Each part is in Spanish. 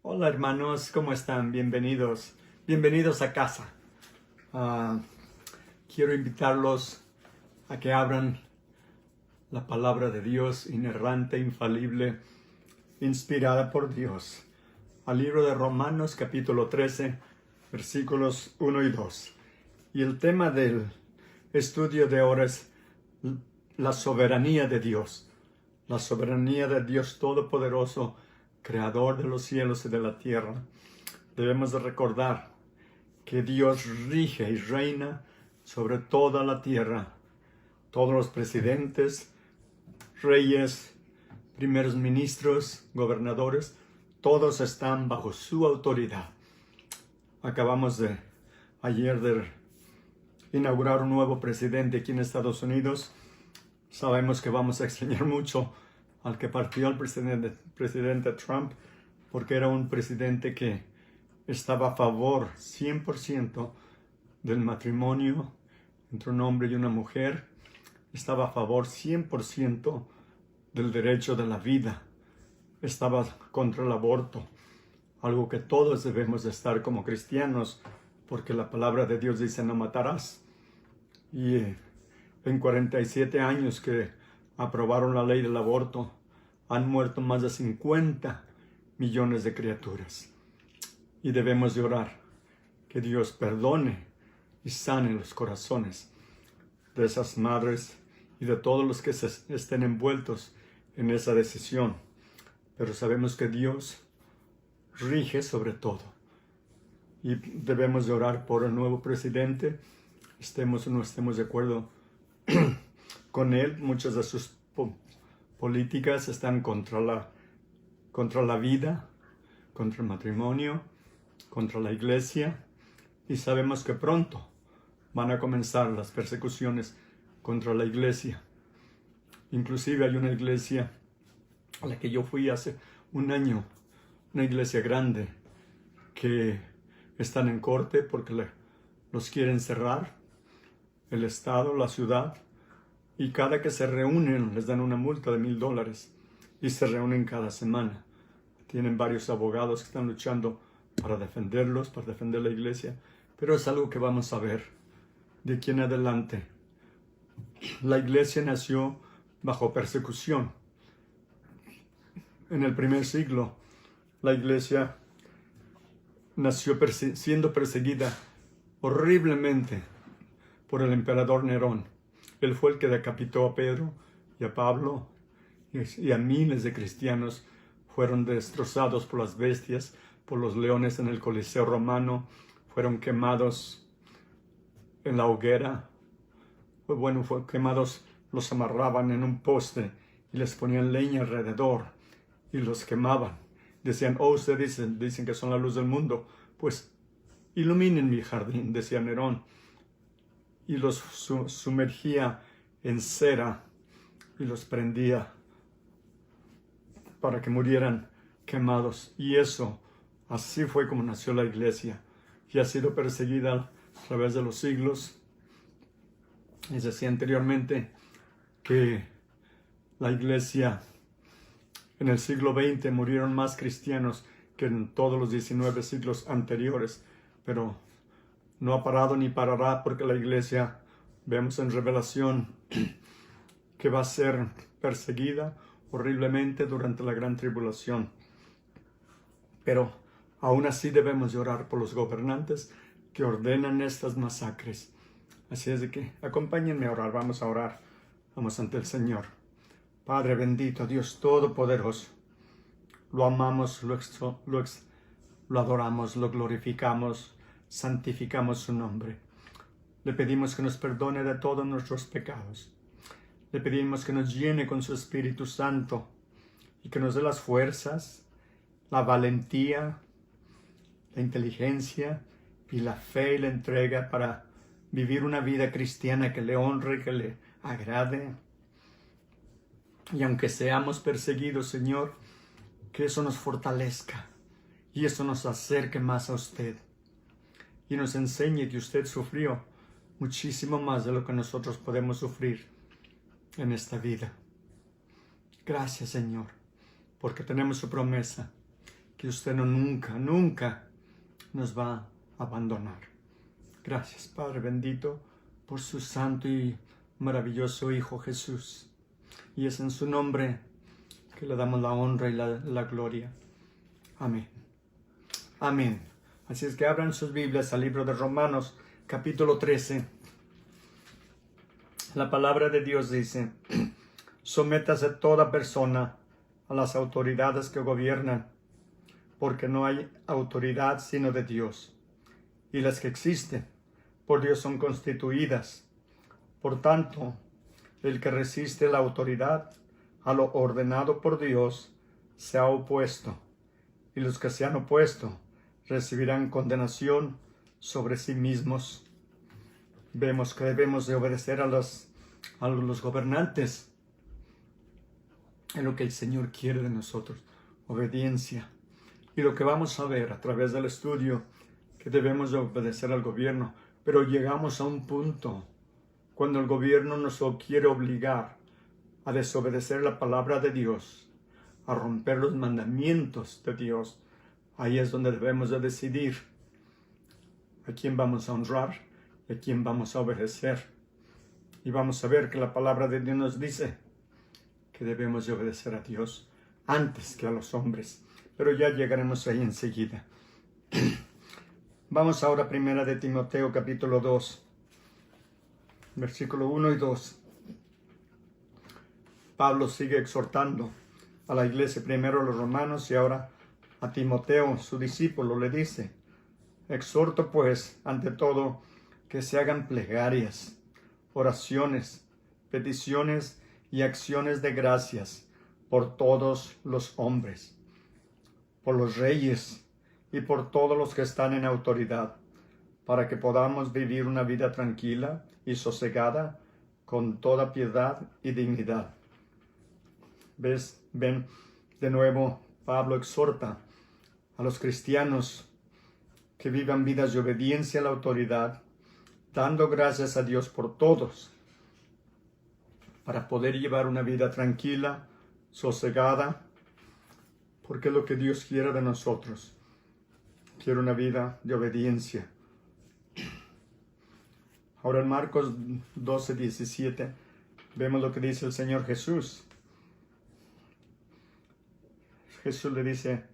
Hola hermanos, ¿cómo están? Bienvenidos. Bienvenidos a casa. Ah, Quiero invitarlos a que abran la palabra de Dios inerrante, infalible, inspirada por Dios, al libro de Romanos capítulo 13, versículos 1 y 2. Y el tema del estudio de ahora es la soberanía de Dios. La soberanía de Dios Todopoderoso, Creador de los cielos y de la tierra. Debemos de recordar que Dios rige y reina sobre toda la tierra. Todos los presidentes, reyes, primeros ministros, gobernadores, todos están bajo su autoridad. Acabamos ayer de inaugurar un nuevo presidente aquí en Estados Unidos. Sabemos que vamos a extrañar mucho al que partió el presidente Trump, porque era un presidente que estaba a favor 100% del matrimonio entre un hombre y una mujer. Estaba a favor 100% del derecho de la vida. Estaba contra el aborto, algo que todos debemos de estar como cristianos, porque la palabra de Dios dice no matarás. Y en 47 años que aprobaron la ley del aborto, han muerto más de 50 millones de criaturas. Y debemos de orar que Dios perdone y sane los corazones de esas madres y de todos los que estén envueltos en esa decisión. Pero sabemos que Dios rige sobre todo. Y debemos de orar por el nuevo presidente, estemos o no estemos de acuerdo con él. Muchas de sus políticas están contra la vida, contra el matrimonio, contra la iglesia, y sabemos que pronto van a comenzar las persecuciones contra la iglesia. Inclusive hay una iglesia a la que yo fui hace un año, una iglesia grande, que están en corte porque los quieren cerrar, el estado, la ciudad, y cada que se reúnen les dan una multa de $1,000 y se reúnen cada semana. Tienen varios abogados que están luchando para defenderlos, para defender la iglesia, pero es algo que vamos a ver de aquí en adelante. La iglesia nació bajo persecución. En el primer siglo, la iglesia nació siendo perseguida horriblemente por el emperador Nerón. Él fue el que decapitó a Pedro y a Pablo, y a miles de cristianos fueron destrozados por las bestias, por los leones en el Coliseo romano, fueron quemados en la hoguera. Fueron quemados, los amarraban en un poste y les ponían leña alrededor y los quemaban. Decían, ustedes dicen que son la luz del mundo, pues iluminen mi jardín, decía Nerón. Y los sumergía en cera y los prendía para que murieran quemados. Y así fue como nació la iglesia, y ha sido perseguida a través de los siglos. Les decía anteriormente que la iglesia en el siglo XX murieron más cristianos que en todos los 19 siglos anteriores, pero no ha parado ni parará, porque la iglesia, vemos en Revelación, que va a ser perseguida horriblemente durante la gran tribulación. Pero aún así debemos de orar por los gobernantes que ordenan estas masacres. Así es de que acompáñenme a orar. Vamos a orar. Vamos ante el Señor. Padre bendito, Dios Todopoderoso, lo amamos, lo adoramos, lo glorificamos, santificamos su nombre. Le pedimos que nos perdone de todos nuestros pecados. Le pedimos que nos llene con su Espíritu Santo y que nos dé las fuerzas, la valentía, la inteligencia y la fe y la entrega para vivir una vida cristiana que le honre, que le agrade. Y aunque seamos perseguidos, Señor, que eso nos fortalezca y eso nos acerque más a usted. Y nos enseñe que usted sufrió muchísimo más de lo que nosotros podemos sufrir en esta vida. Gracias, Señor, porque tenemos su promesa, que usted nunca nos va a abandonar. Gracias, Padre bendito, por su santo y maravilloso Hijo Jesús. Y es en su nombre que le damos la honra y la gloria. Amén. Amén. Así es que abran sus Biblias al libro de Romanos, capítulo 13. La palabra de Dios dice: sométase toda persona a las autoridades que gobiernan, porque no hay autoridad sino de Dios, y las que existen por Dios son constituidas. Por tanto, el que resiste la autoridad a lo ordenado por Dios se ha opuesto, y los que se han opuesto recibirán condenación sobre sí mismos. Vemos que debemos de obedecer a los gobernantes en lo que el Señor quiere de nosotros, obediencia. Y lo que vamos a ver a través del estudio, que debemos de obedecer al gobierno, pero llegamos a un punto cuando el gobierno nos quiere obligar a desobedecer la palabra de Dios, a romper los mandamientos de Dios. Ahí es donde debemos de decidir a quién vamos a honrar y a quién vamos a obedecer. Y vamos a ver que la palabra de Dios nos dice que debemos de obedecer a Dios antes que a los hombres. Pero ya llegaremos ahí enseguida. Vamos ahora a 1 de Timoteo capítulo 2, versículo 1 y 2. Pablo sigue exhortando a la iglesia, primero a los romanos y ahora a Timoteo, su discípulo, le dice: exhorto pues, ante todo, que se hagan plegarias, oraciones, peticiones y acciones de gracias por todos los hombres, por los reyes y por todos los que están en autoridad, para que podamos vivir una vida tranquila y sosegada con toda piedad y dignidad. Ven, de nuevo Pablo exhorta a los cristianos que vivan vidas de obediencia a la autoridad, dando gracias a Dios por todos, para poder llevar una vida tranquila, sosegada, porque es lo que Dios quiere de nosotros. Quiere una vida de obediencia. Ahora en Marcos 12:17 vemos lo que dice el Señor Jesús. Jesús le dice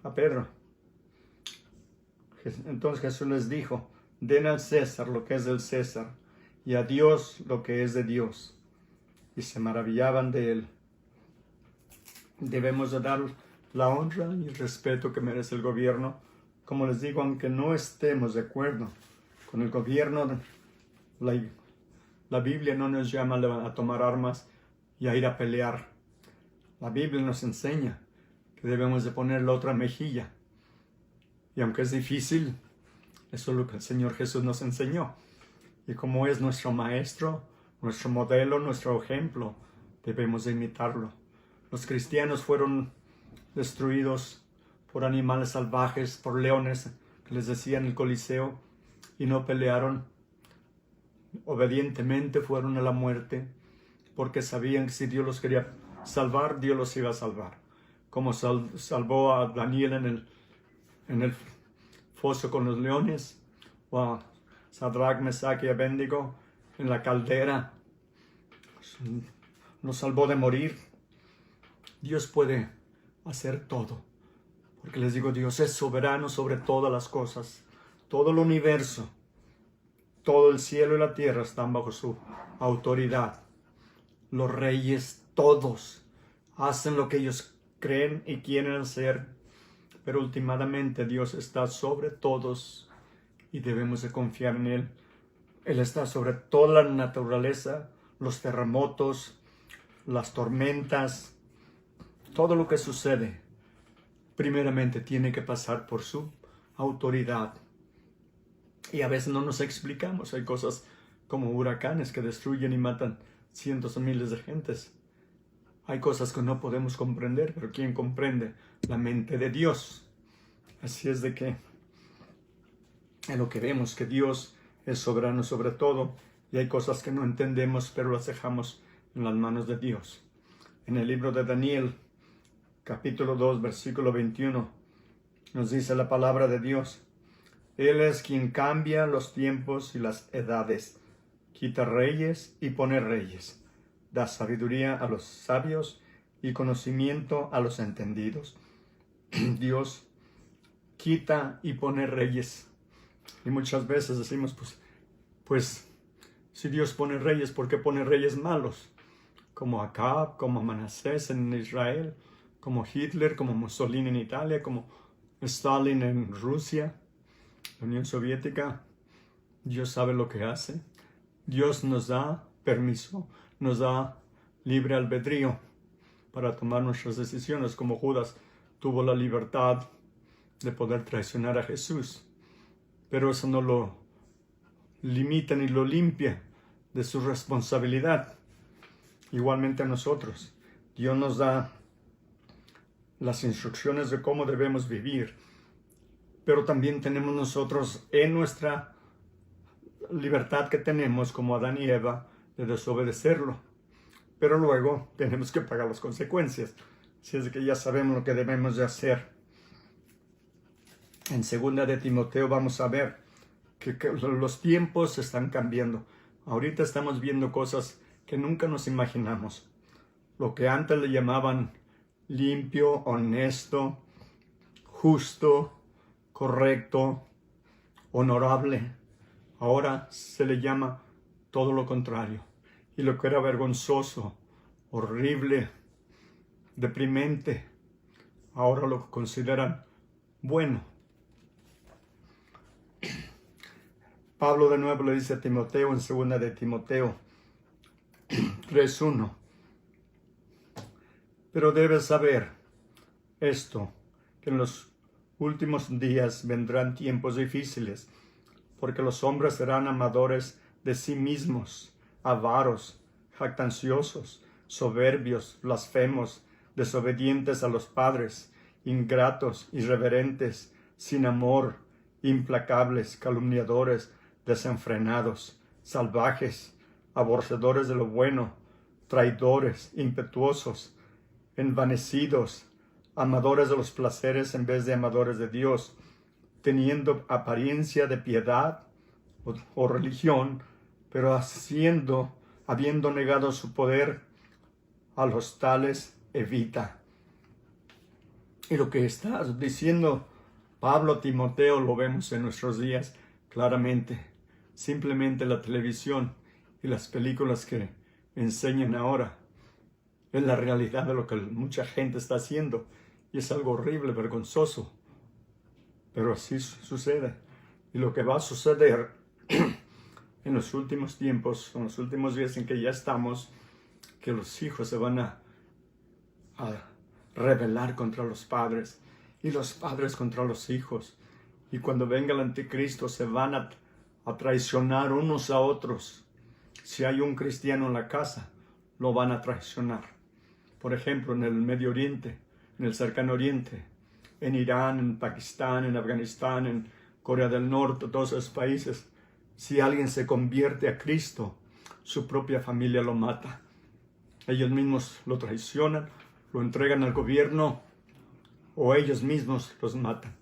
a Pedro. Entonces Jesús les dijo: den al César lo que es del César y a Dios lo que es de Dios. Y se maravillaban de él. Debemos de dar la honra y el respeto que merece el gobierno. Como les digo, aunque no estemos de acuerdo con el gobierno, la Biblia no nos llama a tomar armas y a ir a pelear. La Biblia nos enseña que debemos de poner la otra mejilla. Y aunque es difícil, eso es lo que el Señor Jesús nos enseñó. Y como es nuestro maestro, nuestro modelo, nuestro ejemplo, debemos de imitarlo. Los cristianos fueron destruidos por animales salvajes, por leones, que les decían el Coliseo, y no pelearon. Obedientemente fueron a la muerte, porque sabían que si Dios los quería salvar, Dios los iba a salvar. Como salvó a Daniel en el foso con los leones, o a Sadrach, Mesach y Abednego en la caldera. Nos salvó de morir. Dios puede hacer todo, porque les digo, Dios es soberano sobre todas las cosas. Todo el universo, todo el cielo y la tierra están bajo su autoridad. Los reyes, todos, hacen lo que ellos creen y quieren hacer, pero últimamente Dios está sobre todos y debemos de confiar en Él. Él está sobre toda la naturaleza, los terremotos, las tormentas, todo lo que sucede, primeramente tiene que pasar por su autoridad. Y a veces no nos explicamos. Hay cosas como huracanes que destruyen y matan cientos o miles de gentes. Hay cosas que no podemos comprender, pero ¿quién comprende? La mente de Dios. Así es de que en lo que vemos que Dios es soberano sobre todo, y hay cosas que no entendemos, pero las dejamos en las manos de Dios. En el libro de Daniel, capítulo 2, versículo 21, nos dice la palabra de Dios. Él es quien cambia los tiempos y las edades, quita reyes y pone reyes, da sabiduría a los sabios y conocimiento a los entendidos. Dios quita y pone reyes. Y muchas veces decimos, pues, si Dios pone reyes, ¿por qué pone reyes malos? Como Acab, como Manasés en Israel, como Hitler, como Mussolini en Italia, como Stalin en Rusia, la Unión Soviética. Dios sabe lo que hace. Dios nos da permiso, nos da libre albedrío para tomar nuestras decisiones, como Judas tuvo la libertad de poder traicionar a Jesús. Pero eso no lo limita ni lo limpia de su responsabilidad. Igualmente a nosotros, Dios nos da las instrucciones de cómo debemos vivir, pero también tenemos nosotros en nuestra libertad que tenemos como Adán y Eva de desobedecerlo, pero luego tenemos que pagar las consecuencias. Así es que ya sabemos lo que debemos de hacer. En 2 de Timoteo vamos a ver que los tiempos están cambiando. Ahorita estamos viendo cosas que nunca nos imaginamos. Lo que antes le llamaban limpio, honesto, justo, correcto, honorable, ahora se le llama todo lo contrario. Y lo que era vergonzoso, horrible, deprimente, ahora lo consideran bueno. Pablo de nuevo le dice a Timoteo en 2 de Timoteo 3:1. Pero debes saber esto, que en los últimos días vendrán tiempos difíciles, porque los hombres serán amadores de sí mismos, avaros, jactanciosos, soberbios, blasfemos, desobedientes a los padres, ingratos, irreverentes, sin amor, implacables, calumniadores, desenfrenados, salvajes, aborrecedores de lo bueno, traidores, impetuosos, envanecidos, amadores de los placeres en vez de amadores de Dios, teniendo apariencia de piedad o religión, pero habiendo negado su poder, a los tales evita. Y lo que está diciendo Pablo a Timoteo lo vemos en nuestros días claramente. Simplemente la televisión y las películas que enseñan ahora es la realidad de lo que mucha gente está haciendo. Y es algo horrible, vergonzoso. Pero así sucede. Y lo que va a suceder en los últimos tiempos, en los últimos días en que ya estamos, que los hijos se van a rebelar contra los padres y los padres contra los hijos. Y cuando venga el anticristo se van a traicionar unos a otros. Si hay un cristiano en la casa, lo van a traicionar. Por ejemplo, en el Medio Oriente, en el Cercano Oriente, en Irán, en Pakistán, en Afganistán, en Corea del Norte, todos esos países, si alguien se convierte a Cristo, su propia familia lo mata. Ellos mismos lo traicionan, lo entregan al gobierno o ellos mismos los matan.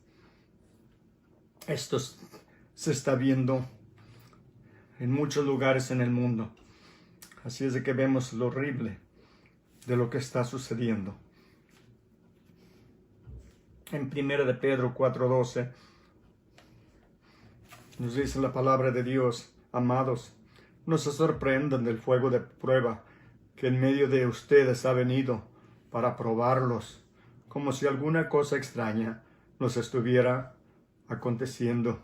Esto se está viendo en muchos lugares en el mundo. Así es de que vemos lo horrible de lo que está sucediendo. En 1 de Pedro 4:12 nos dice la palabra de Dios: amados, no se sorprendan del fuego de prueba que en medio de ustedes ha venido para probarlos, como si alguna cosa extraña nos estuviera aconteciendo.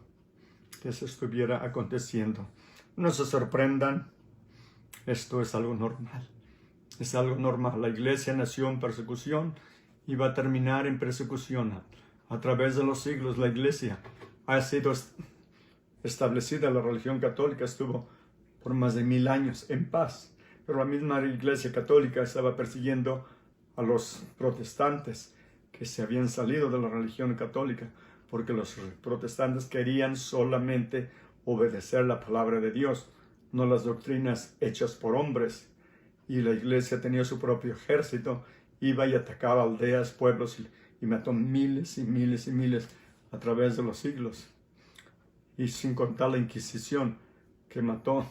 No se sorprendan, esto es algo normal. Es algo normal. La iglesia nació en persecución y va a terminar en persecución. A través de los siglos la iglesia ha sido establecida. La religión católica estuvo por más de 1000 años en paz. Pero la misma iglesia católica estaba persiguiendo a los protestantes que se habían salido de la religión católica, porque los protestantes querían solamente obedecer la palabra de Dios, no las doctrinas hechas por hombres. Y la iglesia tenía su propio ejército iba y atacaba aldeas, pueblos y mató miles y miles y miles a través de los siglos. Y sin contar la Inquisición, que mató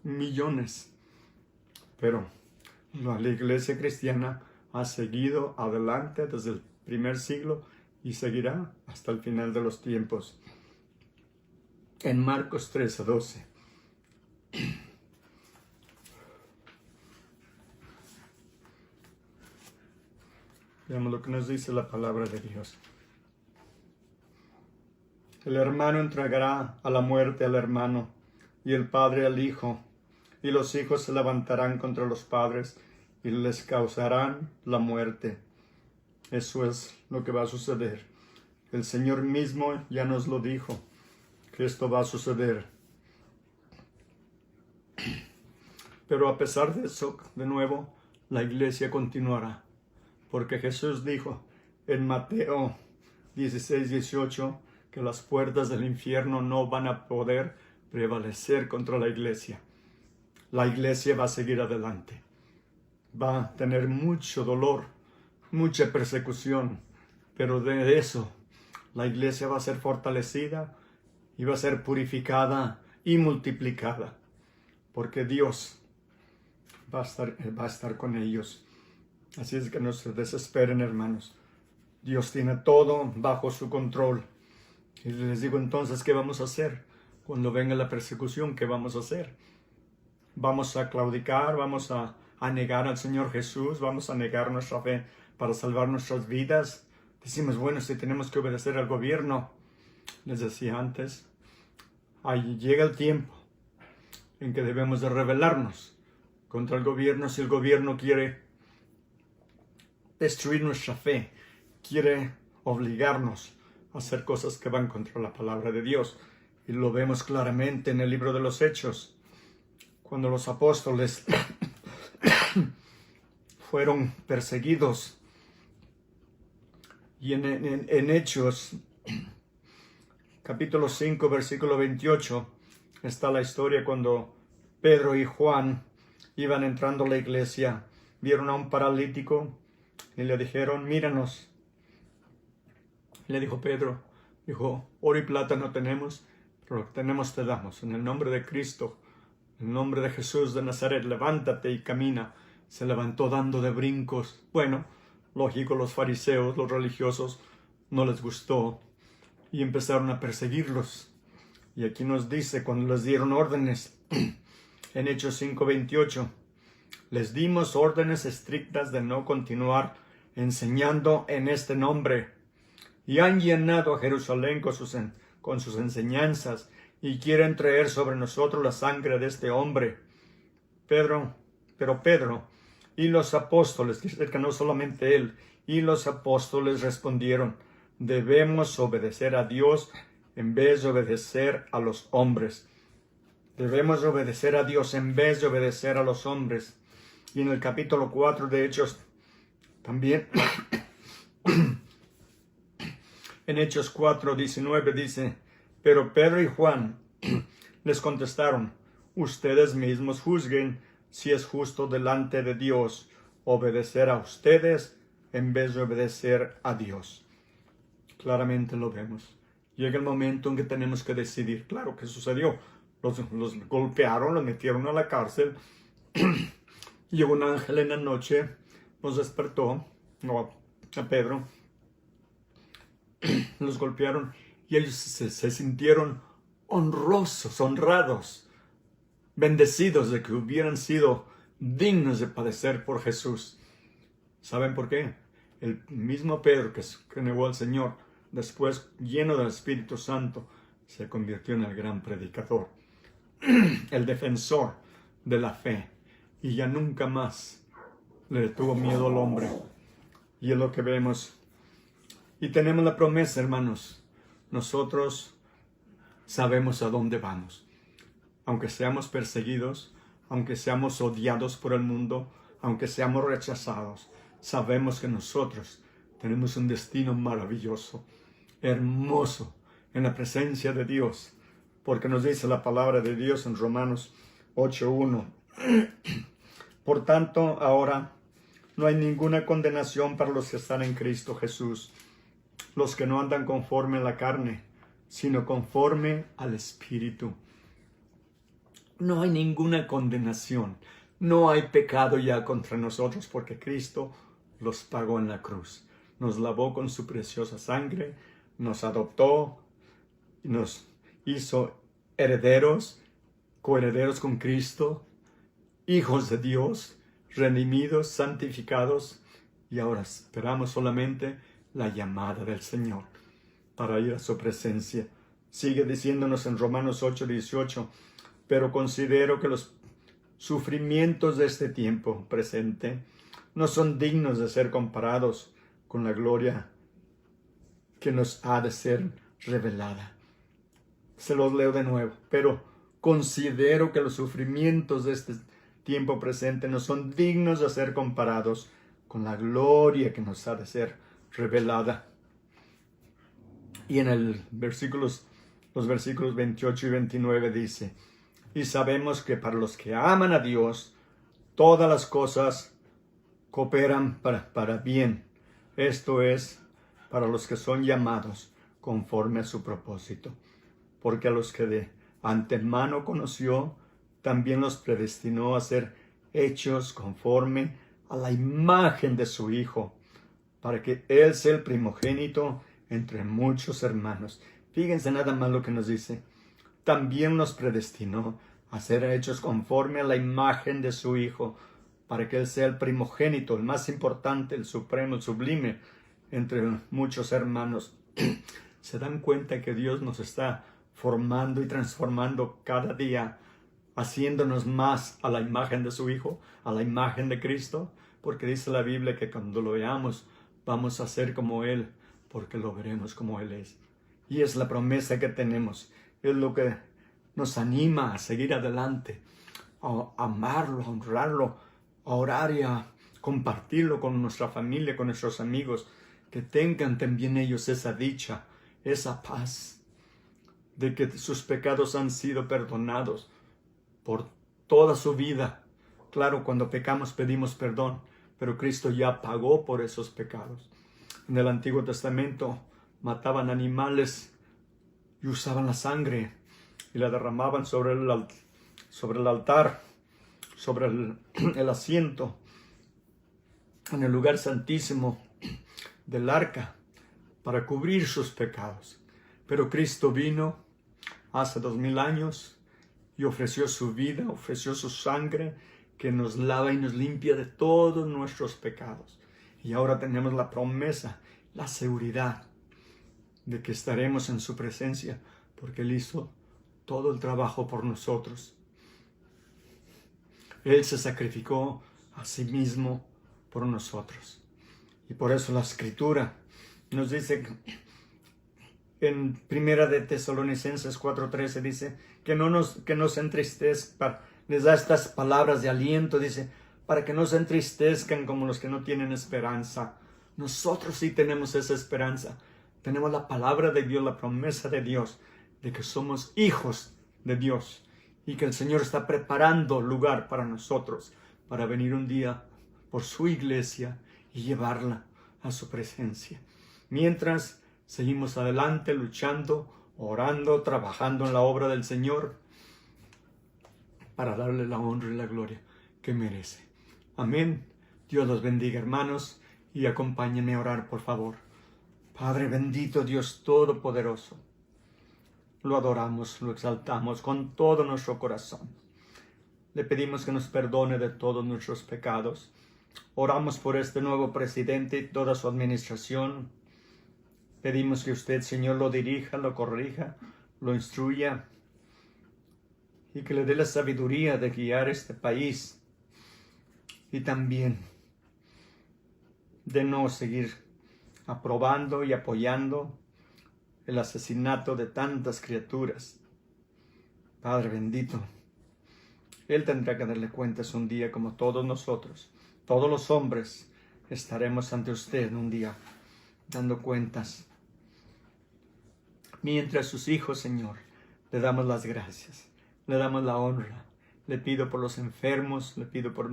millones. Pero la iglesia cristiana ha seguido adelante desde el primer siglo y seguirá hasta el final de los tiempos. En Marcos 13:12. Veamos lo que nos dice la palabra de Dios. El hermano entregará a la muerte al hermano, y el padre al hijo, y los hijos se levantarán contra los padres, y les causarán la muerte. Eso es lo que va a suceder. El Señor mismo ya nos lo dijo, que esto va a suceder. Pero a pesar de eso, de nuevo, la iglesia continuará. Porque Jesús dijo en Mateo 16:18 que las puertas del infierno no van a poder prevalecer contra la iglesia. La iglesia va a seguir adelante. Va a tener mucho dolor, mucha persecución, pero de eso la iglesia va a ser fortalecida y va a ser purificada y multiplicada, porque Dios va a estar con ellos. Así es que no se desesperen, hermanos. Dios tiene todo bajo su control. Y les digo entonces, ¿qué vamos a hacer? Cuando venga la persecución, ¿qué vamos a hacer? ¿Vamos a claudicar? ¿Vamos a negar al Señor Jesús? ¿Vamos a negar nuestra fe para salvar nuestras vidas? Decimos, bueno, si tenemos que obedecer al gobierno. Les decía antes, ahí llega el tiempo en que debemos de rebelarnos contra el gobierno si el gobierno quiere destruir nuestra fe, quiere obligarnos a hacer cosas que van contra la palabra de Dios. Y lo vemos claramente en el libro de los Hechos, cuando los apóstoles fueron perseguidos. Y en Hechos, capítulo 5, versículo 28, está la historia cuando Pedro y Juan iban entrando a la iglesia, vieron a un paralítico y le dijeron, míranos. Le dijo Pedro, dijo, oro y plata no tenemos, pero lo que tenemos te damos. En el nombre de Cristo, en el nombre de Jesús de Nazaret, levántate y camina. Se levantó dando de brincos. Bueno, lógico, los fariseos, los religiosos, no les gustó y empezaron a perseguirlos. Y aquí nos dice, cuando les dieron órdenes, en Hechos 5:28, les dimos órdenes estrictas de no continuar enseñando en este nombre. Y han llenado a Jerusalén con sus enseñanzas y quieren traer sobre nosotros la sangre de este hombre. Pero Pedro y los apóstoles, que no solamente él, y los apóstoles respondieron, debemos obedecer a Dios en vez de obedecer a los hombres. Debemos obedecer a Dios en vez de obedecer a los hombres. Y en el capítulo 4 de Hechos también, en Hechos 4:19 dice, pero Pedro y Juan les contestaron, ustedes mismos juzguen si es justo delante de Dios obedecer a ustedes en vez de obedecer a Dios. Claramente lo vemos. Llega el momento en que tenemos que decidir. Claro que sucedió. Los golpearon, los metieron a la cárcel. Llegó un ángel en la noche, los despertó, a Pedro. Los golpearon y ellos se sintieron honrosos, honrados, bendecidos de que hubieran sido dignos de padecer por Jesús. ¿Saben por qué? El mismo Pedro que negó al Señor, después, lleno del Espíritu Santo, se convirtió en el gran predicador, el defensor de la fe, y ya nunca más le tuvo miedo al hombre. Y es lo que vemos. Y tenemos la promesa, hermanos. Nosotros sabemos a dónde vamos. Aunque seamos perseguidos, aunque seamos odiados por el mundo, aunque seamos rechazados, sabemos que nosotros tenemos un destino maravilloso, hermoso, en la presencia de Dios. Porque nos dice la palabra de Dios en Romanos 8:1. Por tanto, ahora No hay ninguna condenación para los que están en Cristo Jesús, los que no andan conforme a la carne, sino conforme al Espíritu. No hay ninguna condenación, no hay pecado ya contra nosotros, porque Cristo los pagó en la cruz. Nos lavó con su preciosa sangre, nos adoptó, nos hizo herederos, coherederos con Cristo, hijos de Dios, redimidos, santificados, y ahora esperamos solamente la llamada del Señor para ir a su presencia. Sigue diciéndonos en Romanos 8:18, pero considero que los sufrimientos de este tiempo presente no son dignos de ser comparados con la gloria que nos ha de ser revelada. Se los leo de nuevo, pero considero que los sufrimientos de este tiempo presente no son dignos de ser comparados con la gloria que nos ha de ser revelada. Y en los versículos 28 y 29 dice, y sabemos que para los que aman a Dios, todas las cosas cooperan para bien. Esto es, para los que son llamados conforme a su propósito. Porque a los que de antemano conoció, también los predestinó a ser hechos conforme a la imagen de su Hijo, para que Él sea el primogénito entre muchos hermanos. Fíjense nada más lo que nos dice. También nos predestinó a ser hechos conforme a la imagen de su Hijo, para que Él sea el primogénito, el más importante, el supremo, el sublime, entre muchos hermanos. ¿Se dan cuenta que Dios nos está formando y transformando cada día, haciéndonos más a la imagen de su Hijo, a la imagen de Cristo? Porque dice la Biblia que cuando lo veamos, vamos a ser como Él, porque lo veremos como Él es. Y es la promesa que tenemos, es lo que nos anima a seguir adelante, a amarlo, a honrarlo, a orar y a compartirlo con nuestra familia, con nuestros amigos, que tengan también ellos esa dicha, esa paz, de que sus pecados han sido perdonados por toda su vida. Claro, cuando pecamos pedimos perdón, pero Cristo ya pagó por esos pecados. En el Antiguo Testamento mataban animales y usaban la sangre y la derramaban sobre el altar, sobre el asiento, en el lugar santísimo del arca, para cubrir sus pecados. Pero Cristo vino hace 2000 años y ofreció su vida, ofreció su sangre, que nos lava y nos limpia de todos nuestros pecados. Y ahora tenemos la promesa, la seguridad de que estaremos en su presencia, porque Él hizo todo el trabajo por nosotros. Él se sacrificó a sí mismo por nosotros. Y por eso la Escritura nos dice en Primera de Tesalonicenses 4:13, dice que no se entristezcan, les da estas palabras de aliento, dice, para que no se entristezcan como los que no tienen esperanza. Nosotros sí tenemos esa esperanza. Tenemos la palabra de Dios, la promesa de Dios, de que somos hijos de Dios y que el Señor está preparando lugar para nosotros, para venir un día por su iglesia y llevarla a su presencia. Mientras seguimos adelante, luchando, orando, trabajando en la obra del Señor, para darle la honra y la gloria que merece. Amén. Dios los bendiga, hermanos, y acompáñenme a orar, por favor. Padre bendito, Dios todopoderoso, lo adoramos, lo exaltamos con todo nuestro corazón. Le pedimos que nos perdone de todos nuestros pecados. Oramos por este nuevo presidente y toda su administración. Pedimos que usted, Señor, lo dirija, lo corrija, lo instruya y que le dé la sabiduría de guiar este país, y también de no seguir aprobando y apoyando el asesinato de tantas criaturas. Padre bendito, Él tendrá que darle cuentas un día, como todos nosotros. Todos los hombres estaremos ante usted un día dando cuentas. Mientras sus hijos, Señor, le damos las gracias, le damos la honra. Le pido por los enfermos, le pido por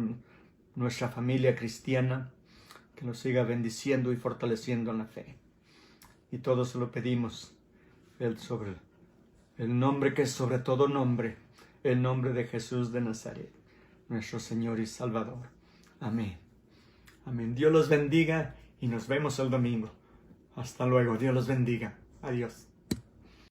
nuestra familia cristiana, que nos siga bendiciendo y fortaleciendo en la fe. Y todo se lo pedimos sobre el nombre que es sobre todo nombre, el nombre de Jesús de Nazaret, nuestro Señor y Salvador. Amén. Amén. Dios los bendiga y nos vemos el domingo. Hasta luego. Dios los bendiga. Adiós.